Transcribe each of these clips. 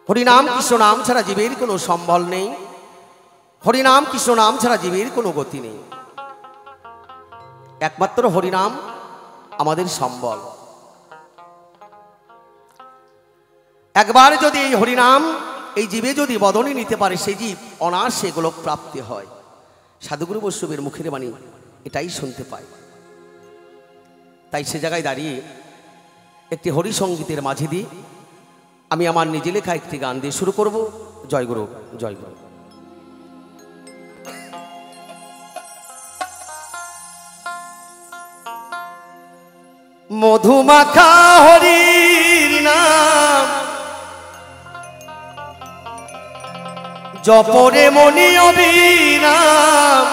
হরিনাম কৃষ্ণ নাম ছাড়া জীবের কোনো সম্বল নেই, হরিনাম কৃষ্ণ নাম ছাড়া জীবের কোনো গতি নেই। একমাত্র হরিনাম আমাদের সম্বল। একবার যদি এই হরিনাম এই জীবে যদি বদনে নিতে পারে, সেই জীব অনায়াসে গোলক প্রাপ্তি হয়। সাধুগুরু বৈষ্ণবের মুখের বাণী এটাই শুনতে পায়। তাই সে জায়গায় দাঁড়িয়ে একটি হরিসঙ্গীতের মাঝে দিয়ে আমি আমার নিজে লেখা একটি গান দিয়ে শুরু করব। জয় গুরু, জয় গুরু। মধুমাখা হরির নাম জপরে মনি অবিরাম,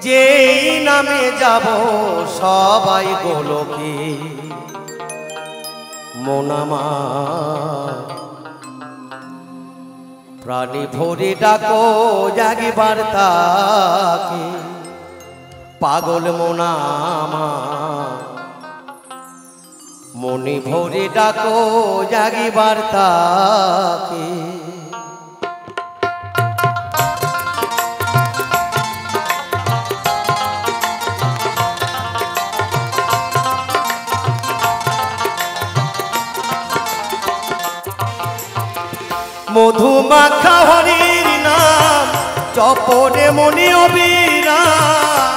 যেই নামে যাব সবাই গোলকে মন আমার প্রাণী ভরে ডাকো জাগিবার তাকে, পাগল মন আমার মনে ভরে ডাকো জাগিবার তাকে। মধুমাখা হরির নাম জপরে মনি অবিরাম,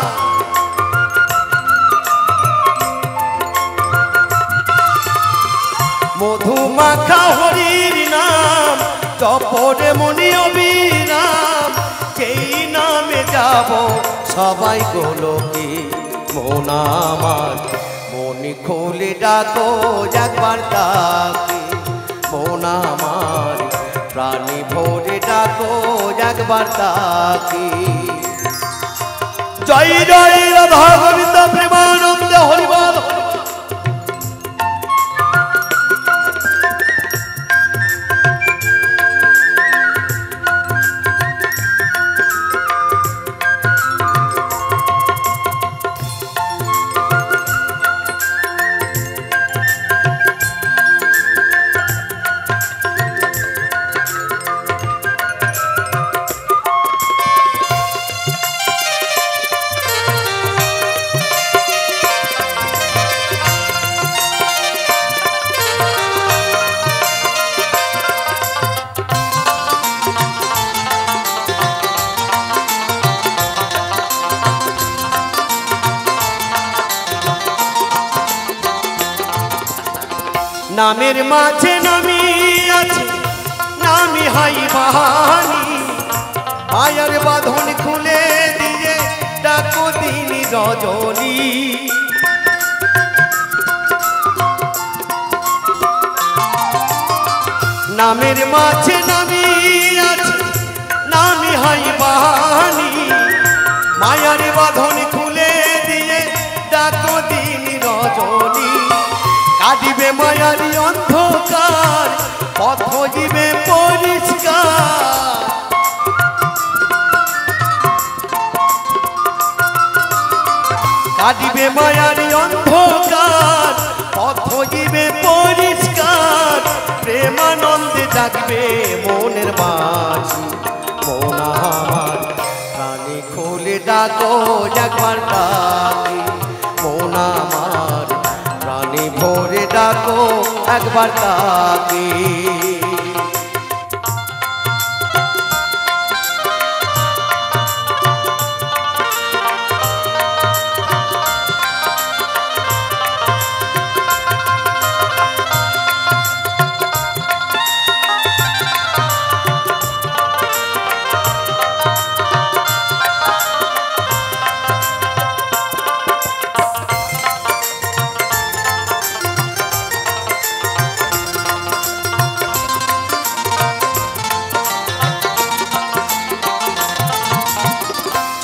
মধুমাখা হরির নাম জপরে মনি অবিরাম, যেই নামে যাব সবাই গোলকে মন আমার মনি খুলে ডাকো একবার তাকে, মন আমার প্রাণী ভরে ডাকো একবার তাকে। জয় জয় রাধা গোবিন্দ প্রেমানন্দ হরিবল। নামের মাঝে নামি আছে নামি হাই বাহানি, মায়ার বাঁধন খুলে দিয়ে ডাকো দিন রজনী, নামের মাঝে নামি আছে নামি হাই বাহানি, মায়ার বাঁধন খুলে দিয়ে ডাকো দিন রজনী, কাটিবে মায়ারি অন্ধকার পথ জীবে পরিষ্কার, কাটিবে মায়ারি অন্ধকার পথ জীবে পরিষ্কার, প্রেমানন্দে জাগবে মনের বাঁশি, মন আমার প্রাণী খুলে ডাকো একবার তাকে, মন আমার প্রাণী ভরে ডাকো একবার তাকে।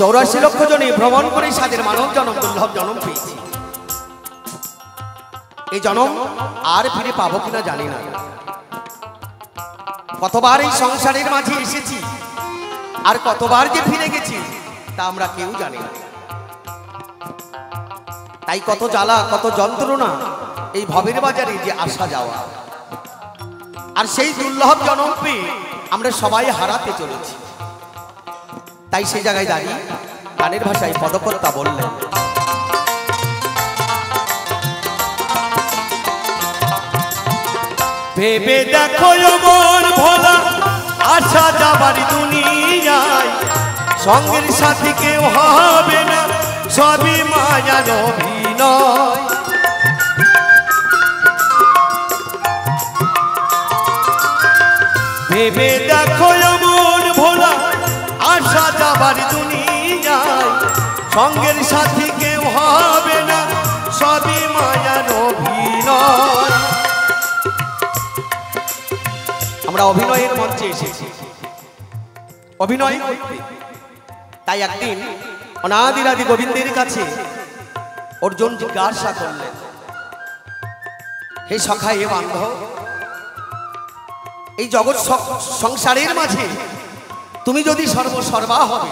চৌরাশি লক্ষ জনে ভ্রমণ করে সাদের মানব জনম দুর্লভ জনম পেয়েছি। এই জনম আর ফিরে পাবো কিনা জানি না। কতবার এই সংসারের মাঝে এসেছি আর কতবার যে ফিরে গেছি তা আমরা কেউ জানি না। তাই কত জ্বালা কত যন্ত্রণা এই ভবের বাজারে যে আসা যাওয়া। আর সেই দুর্লভ জনম পেয়ে আমরা সবাই হারাতে চলেছি। তাই সেই জায়গায় দাঁড়িয়ে গানের ভাষায় পদকর্তা বললেন, ভেবে দেখো মন ভোলা আশা যাবার দুনিয়ায়, সঙ্গের সাথী কেউ হবে না, সবই মায়ার অভিনয়। ভেবে দেখো মন ভোলা আশা যাবার দুনিয়ায়, সঙ্গের সাথী কেউ হবে না, সবই মায়ার অভিনয়। আমরা অভিনয়ের মঞ্চে এসেছি, অভিনয় করতে। তাই একদিন অনাদিরাদি গোবিন্দের কাছে অর্জুন জিজ্ঞাসা করলেন, হে সখা, হে বান্ধব, এই জগৎ সংসারের মাঝে তুমি যদি সর্বসর্বা হবে,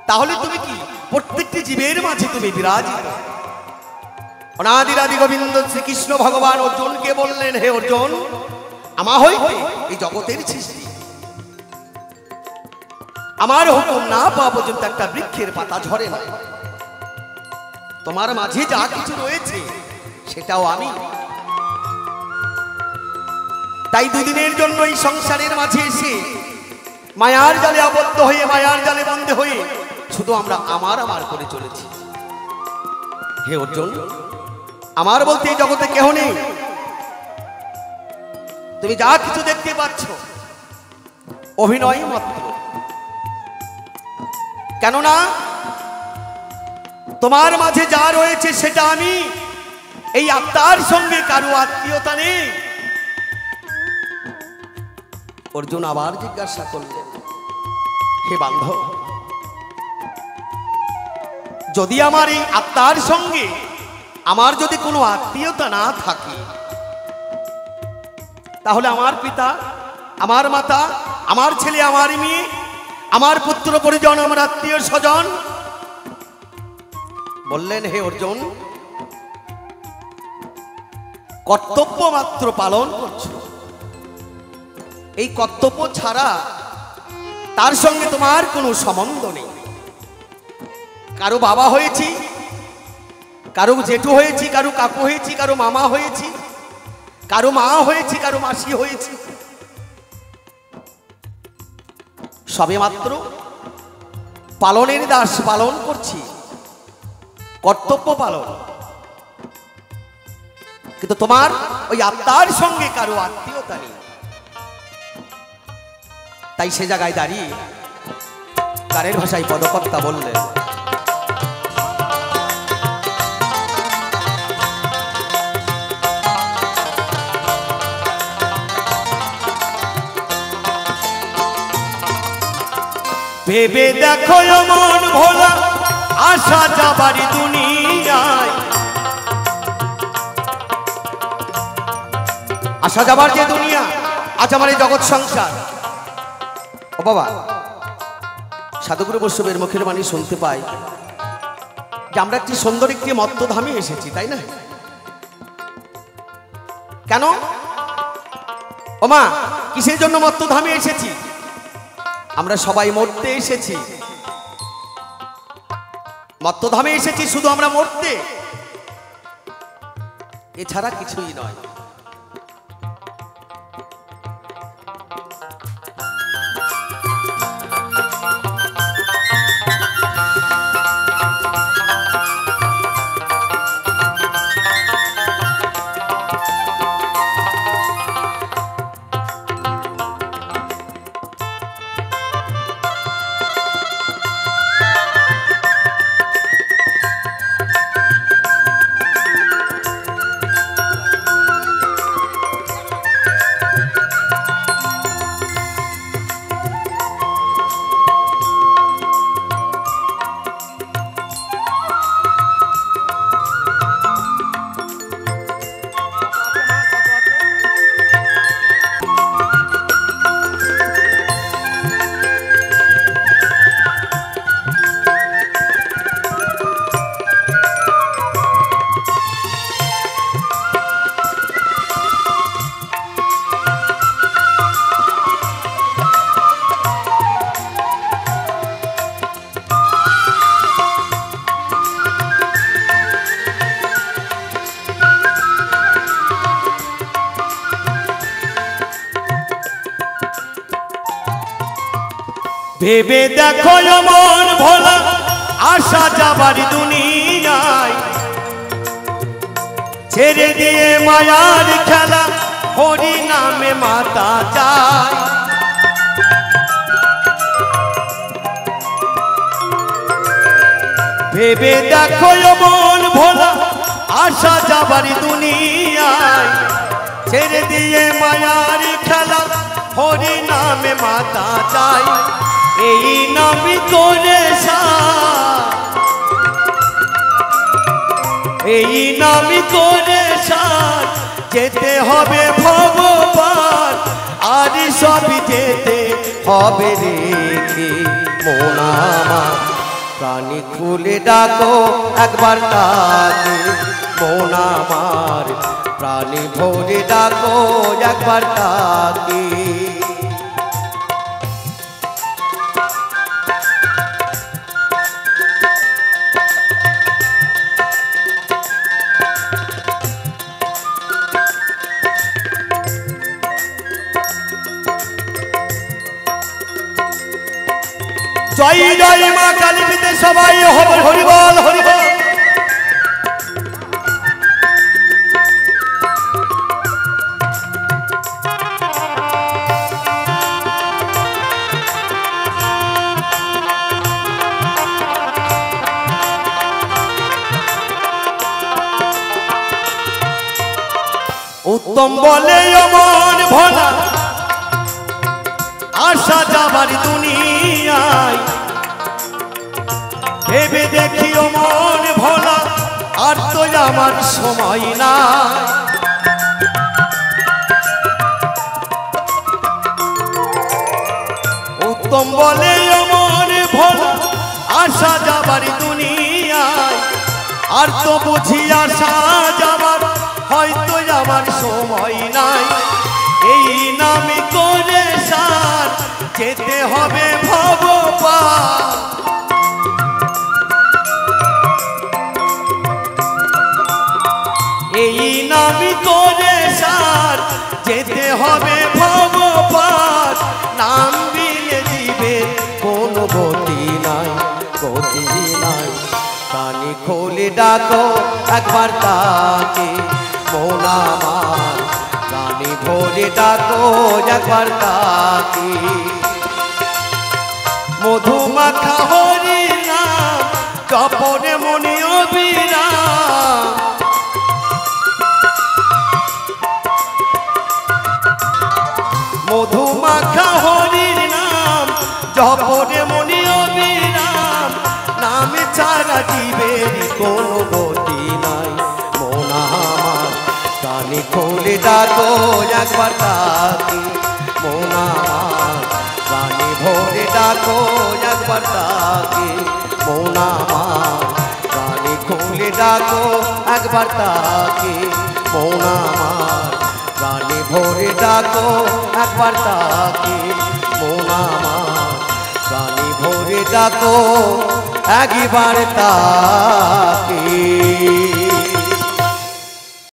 তাহলে তুমি কি প্রত্যেকটি জীবের মাঝে তুমি বিরাজিত? অনাদিরাদি গোবিন্দ শ্রীকৃষ্ণ ভগবান অর্জুনকে বললেন, হে অর্জুন, আমার হইতে এই জগতের সৃষ্টি, আমার হুকুম না পাওয়া পর্যন্ত একটা বৃক্ষের পাতা ঝরে না। তোমার মাঝে যা কিছু রয়েছে সেটাও আমি। তাই দুদিনের জন্য এই সংসারের মাঝে এসে মায়ার জালে আবদ্ধ হয়ে, মায়ার জালে বন্ধ হয়ে শুধু আমরা আমার আমার করে চলেছি। হে অর্জুন, আমার বলতে এই জগতে কেহ নেই। তুমি যা কিছু দেখতে পাচ্ছ অভিনয় মাত্র। কেননা তোমার মাঝে যা রয়েছে সেটা আমি। এই আত্মার সঙ্গে কারো আত্মীয়তা নেই। অর্জুন আবার জিজ্ঞাসা করলেন, হে বান্ধব, যদি আমার এই আত্মার সঙ্গে আমার যদি কোনো আত্মীয়তা না থাকে, তাহলে আমার পিতা, আমার মাতা, আমার ছেলে, আমার মেয়ে, আমার পুত্র পরিজন, আমার আত্মীয় স্বজন। বললেন, হে অর্জুন, কর্তব্য মাত্র পালন করছো। এই কর্তব্য ছাড়া তার সঙ্গে তোমার কোনো সম্বন্ধ নেই। কারো বাবা হয়েছি, কারো জেঠু হয়েছি, কারো কাকু হয়েছি, কারো মামা হয়েছি, কারো মা হয়েছি, কারো মাসি হয়েছি, সবে মাত্র পালনের দাস পালন করছি, কর্তব্য পালন। কিন্তু তোমার ওই আত্মার সঙ্গে কারো আত্মীয়তা নেই। তাই সে জায়গায় দাঁড়িয়ে গানের ভাষায় পদকর্তা বললেন, ভেবে দেখো মন ভোলা আশা যাবারি দুনিয়ায়, আসা যাবার যে দুনিয়া, আজ আমার এই জগৎ সংসার। ও বাবা, সাধুগুরু বৈষ্ণবের মুখের বাণী শুনতে পাই যে আমরা একটি সুন্দর একটি মত্তধামে এসেছি, তাই না? কেন ও মা, কিসের জন্য মত্তধামে এসেছি? আমরা সবাই মরতে এসেছি। মত্তধামে এসেছি শুধু আমরা মরতে, এছাড়া কিছুই নয়। ভেবে দেখো মন ভোলা আশা যাবার দুনিয়ায়, ছেড়ে দিয়ে মায়ার খেলা হরি নামে মাতা যায়। ভেবে দেখো মন ভোলা আশা যাবার দুনিয়ায়, ছেড়ে দিয়ে মায়ার খেলা হরি নামে মাতা যায়। এই নামই করে এই নামই করে সার, যেতে হবে ভগবান আর সবই যেতে হবে রেখে। মন আমার প্রাণী খুলে ডাকো একবার তাকে, মন আমার প্রাণী ভরে ডাকো একবার তাকে। জয় জয় মা কালী, সবাই হবে হরিবল হরিবল। উত্তম বলে মন ভোলা আশা যাবার দুনিয়ায়, ভেবে দেখিও মন ভোলা আর তো আমার সময় না। উত্তম বলে মন ভোলা আশা যাবার দুনিয়ায়, আর তো বুঝি আশা যাবার হয়তো আমার সময় নাই। এই নামে করে সার, যেতে হবে ভগবান। এই নামই করে সার, যেতে হবে ভগবান। নাম বিলে দিবে কোনো গতি নাই, গতি নাই। কানে খোলে ডাকো একবার তাকে, মন আমার কানে ভরে ডাকো একবার তাকে। মধুমাখা হরি নাম জপনে মনে অবিরাম, মধুমাখা হরির নাম জপনে মনে অবিরাম। নামে ছাড়া জীবের কোনো গতি নাই। মন আমার কানে খোলে ডাকো একবার তাকে, মন আমার কানে ভরে ডাকো একবার তাকে। মন আমার কানে খোলে ডাকো একবার তাকে, মন আমার কানে ভরে ডাকো একবার তাকে। মন আমার কানে ভরে ডাকো একবার তাকে।